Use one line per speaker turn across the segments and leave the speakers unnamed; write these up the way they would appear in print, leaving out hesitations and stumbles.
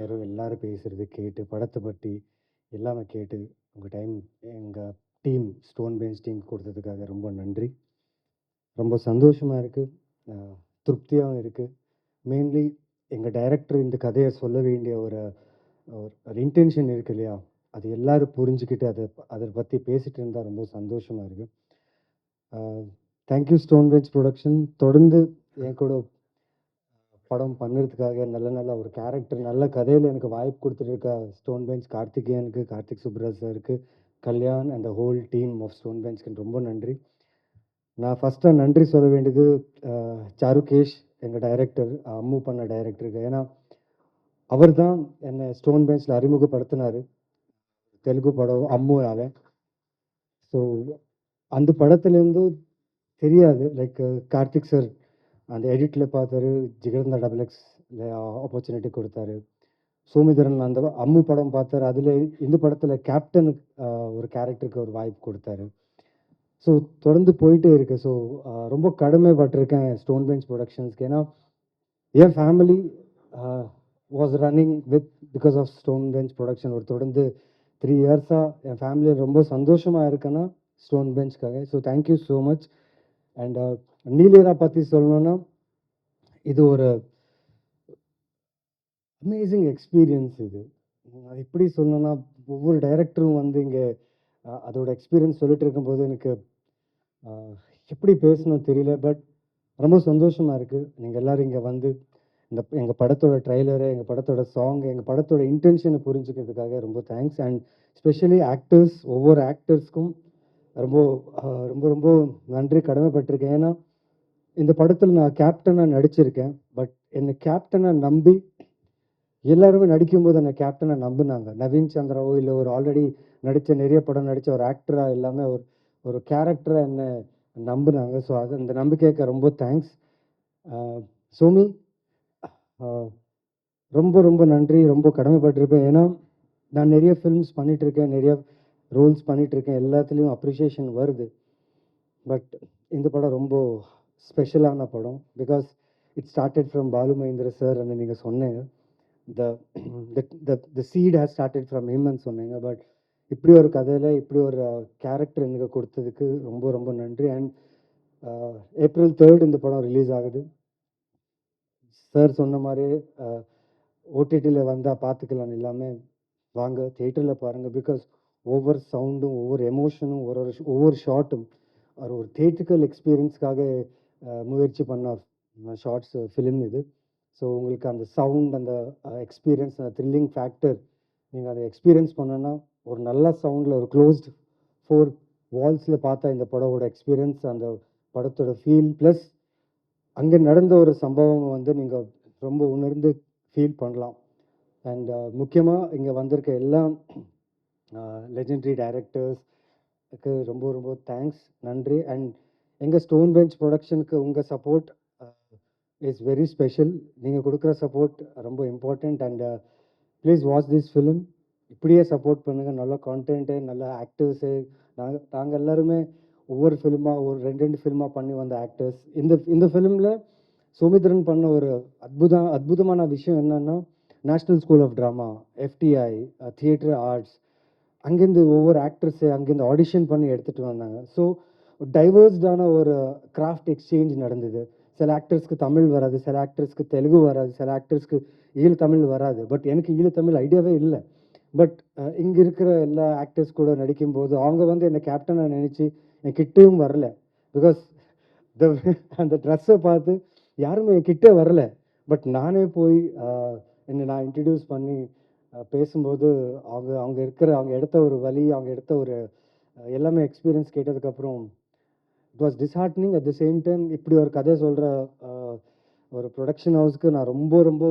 நேரம் எல்லாரும் பேசுறது கேட்டு, படத்த பத்தி எல்லாமே கேட்டு, உங்க டைம் எங்க டீம் ஸ்டோன் பெஞ்ச் டீம் குடுத்ததுக்காக ரொம்ப நன்றி. ரொம்ப சந்தோஷமா இருக்கு. அ திருப்தியாவும் இருக்கு. மெயின்லி எங்க டைரக்டர் இந்த கதைய சொல்ல வேண்டிய ஒரு ஒரு இன்டென்ஷன் இருக்கு இல்லையா? அது எல்லாரும் புரிஞ்சுக்கிட்டு அத பத்தி பேசிட்டு இருந்தா ரொம்ப சந்தோஷமா இருக்கு. Uh thank you Stone Bench production. தொடர்ந்து என் கூட படம் பண்ணுறதுக்காக நல்ல நல்ல ஒரு கேரக்டர் நல்ல கதையில் எனக்கு வாய்ப்பு கொடுத்துருக்க ஸ்டோன் பெஞ்ச் கார்த்திகேயனுக்கு, கார்த்திக் சுப்ராஜ் சாருக்கு, Kalyan and the whole team of Stone பெஞ்ச்க்கு ரொம்ப நன்றி. நான் ஃபஸ்ட்டாக நன்றி சொல்ல வேண்டியது சாருகேஷ், எங்கள் டைரக்டர், அம்மு பண்ண டைரக்டருக்கு. ஏன்னா அவர் தான் என்னை ஸ்டோன் பெஞ்சில் அறிமுகப்படுத்தினார் தெலுங்கு படம் அம்முனால. ஸோ அந்த படத்துலேருந்து தெரியாது லைக் கார்த்திக் சார் அந்த எடிட்டில் பார்த்தாரு, ஜிகர்தண்டா டபுள் எக்ஸ்ல ஆப்பர்ச்சுனிட்டி கொடுத்தாரு. சோமிதரன் அந்த அம்மு படம் பார்த்தாரு. அதில் இந்த படத்தில் கேப்டனுக்கு ஒரு கேரக்டருக்கு ஒரு வாய்ப்பு கொடுத்தாரு. ஸோ தொடர்ந்து போயிட்டே இருக்கு. ஸோ ரொம்ப கடமைப்பட்டிருக்கேன் ஸ்டோன் பெஞ்ச் ப்ரொடக்ஷன்ஸ்க்கு. ஏன்னா என் family was running because of Stone Bench production. ஒரு தொடர்ந்து 3 இயர்ஸாக என் ஃபேமிலி ரொம்ப சந்தோஷமாக இருக்கேன்னா ஸ்டோன் பெஞ்ச்காக. So thank you so much. And நீலேரா பற்றி சொல்லணுன்னா, இது ஒரு அமேசிங் எக்ஸ்பீரியன்ஸ் இது. எப்படி சொல்லணும்னா, ஒவ்வொரு டைரக்டரும் வந்து இங்கே அதோட எக்ஸ்பீரியன்ஸ் சொல்லிட்டு இருக்கும்போது எனக்கு எப்படி பேசணும் தெரியல. பட் ரொம்ப சந்தோஷமாக இருக்குது. நீங்கள் எல்லோரும் இங்கே வந்து எங்கள் படத்தோட ட்ரெய்லரு, எங்கள் படத்தோட சாங், எங்கள் படத்தோட இன்டென்ஷனை புரிஞ்சுக்கிறதுக்காக ரொம்ப தேங்க்ஸ். அண்ட் ஸ்பெஷலி ஆக்டர்ஸ், ஒவ்வொரு ஆக்டர்ஸ்க்கும் ரொம்ப ரொம்ப ரொம்ப நன்றி கடமைப்பட்டிருக்கேன். ஏன்னா இந்த படத்தில் நான் கேப்டனாக நடிச்சிருக்கேன். பட் என்னை கேப்டனை நம்பி எல்லாருமே நடிக்கும்போது அந்த கேப்டனை நம்பினாங்க. நவீன் சந்திராவோ இல்லை ஒரு ஆல்ரெடி நடித்த நிறைய படம் நடித்த ஒரு ஆக்டராக எல்லாமே ஒரு ஒரு கேரக்டராக என்னை நம்பினாங்க. ஸோ அது அந்த நம்பிக்கைக்கு ரொம்ப தேங்க்ஸ். சோமி, ரொம்ப ரொம்ப நன்றி. ரொம்ப கடமைப்பட்டிருப்பேன். ஏன்னா நான் நிறைய ஃபில்ம்ஸ் பண்ணிகிட்ருக்கேன், நிறைய ரோல்ஸ் பண்ணிகிட்ருக்கேன், எல்லாத்துலேயும் அப்ரிஷியேஷன் வருது. பட் இந்த படம் ரொம்ப ஸ்பெஷலான படம். Because it started from Balu Mahendra sir. And நீங்கள் சொன்னீங்க the seed has started from him ன்னு சொன்னீங்க. பட் இப்படி ஒரு கதையில் இப்படி ஒரு கேரக்டர் எனக்கு கொடுத்ததுக்கு ரொம்ப ரொம்ப நன்றி. அண்ட் April 3 இந்த படம் ரிலீஸ் ஆகுது. சார் சொன்ன மாதிரி ஓடிடியில் வந்தால் பார்த்துக்கலாம். எல்லாமே வாங்க தியேட்டரில் பாருங்கள். பிகாஸ் ஒவ்வொரு சவுண்டும், ஒவ்வொரு எமோஷனும், ஒவ்வொரு ஷார்ட்டும் ஒரு தியேட்ரிக்கல் எக்ஸ்பீரியன்ஸ்க்காக முயற்சி பண்ண ஷார்ட்ஸ் ஃபிலிம் இது. ஸோ உங்களுக்கு அந்த சவுண்ட், அந்த எக்ஸ்பீரியன்ஸ், அந்த த்ரில்லிங் ஃபேக்டர் நீங்கள் அதை எக்ஸ்பீரியன்ஸ் பண்ணோன்னா ஒரு நல்ல சவுண்டில் ஒரு க்ளோஸ்ட் 4 வால்ஸில் பார்த்தா இந்த படத்தோட எக்ஸ்பீரியன்ஸ், அந்த படத்தோட ஃபீல் ப்ளஸ் அங்கே நடந்த ஒரு சம்பவம் வந்து நீங்கள் ரொம்ப உணர்ந்து ஃபீல் பண்ணலாம். அண்ட் முக்கியமாக இங்கே வந்திருக்க எல்லா லெஜெண்டரி டைரக்டர்ஸ்க்கு ரொம்ப ரொம்ப தேங்க்ஸ், நன்றி. அண்ட் எங்கள் ஸ்டோன் பெஞ்ச் ப்ரொடக்ஷனுக்கு உங்கள் சப்போர்ட் இஸ் வெரி ஸ்பெஷல். நீங்கள் கொடுக்குற சப்போர்ட் ரொம்ப important. And please watch this film. இப்படியே சப்போர்ட் பண்ணுங்கள். நல்ல கான்டென்ட்டு, நல்ல ஆக்டர்ஸு. நாங்கள் எல்லாருமே ஒவ்வொரு ஃபிலிமாக ஒரு 2 ஃபிலிமாக பண்ணி வந்த ஆக்டர்ஸ். இந்த ஃபிலிமில் சோமித்ரன் பண்ண ஒரு அற்புதமான விஷயம் என்னென்னா, national school of drama, FTI, theatre arts, அங்கேருந்து ஒவ்வொரு ஆக்டர்ஸை அங்கேருந்து ஆடிஷன் பண்ணி எடுத்துகிட்டு வந்தாங்க. ஸோ டைவர்ஸ்டான ஒரு கிராஃப்ட் எக்ஸ்சேஞ்ச் நடந்தது. சில ஆக்டர்ஸ்க்கு தமிழ் வராது, சில ஆக்டர்ஸ்க்கு தெலுங்கு வராது, சில ஆக்டர்ஸ்க்கு ஈழத்தமிழ் வராது. பட் எனக்கு ஈழத்தமிழ் ஐடியாவே இல்லை. பட் இங்கே இருக்கிற எல்லா ஆக்டர்ஸ் கூட நடிக்கும்போது அவங்க வந்து என்னை கேப்டனை நினச்சி என் கிட்டேயும் வரல. பிகாஸ் அந்த ட்ரெஸ்ஸை பார்த்து யாருமே என் கிட்டே வரல. பட் நானே போய் என்னை நான் இன்ட்ரடியூஸ் பண்ணி பேசும்போது அவங்க எடுத்த ஒரு வழி, அவங்க எடுத்த ஒரு எல்லாமே எக்ஸ்பீரியன்ஸ் கேட்டதுக்கப்புறம் it was disheartening. At the same time இப்படி ஒரு கதை சொல்கிற ஒரு ப்ரொடக்ஷன் ஹவுஸ்க்கு நான் ரொம்ப ரொம்ப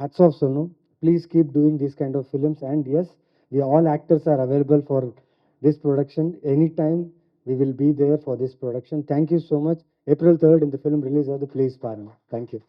ஹேட்ஸ் ஆஃப் சொல்லணும். Please keep doing this kind of films. And yes, we all actors are available for this production anytime. We will be there for this production. Thank you so much. April 3 in the film release of the please pardon. Thank you.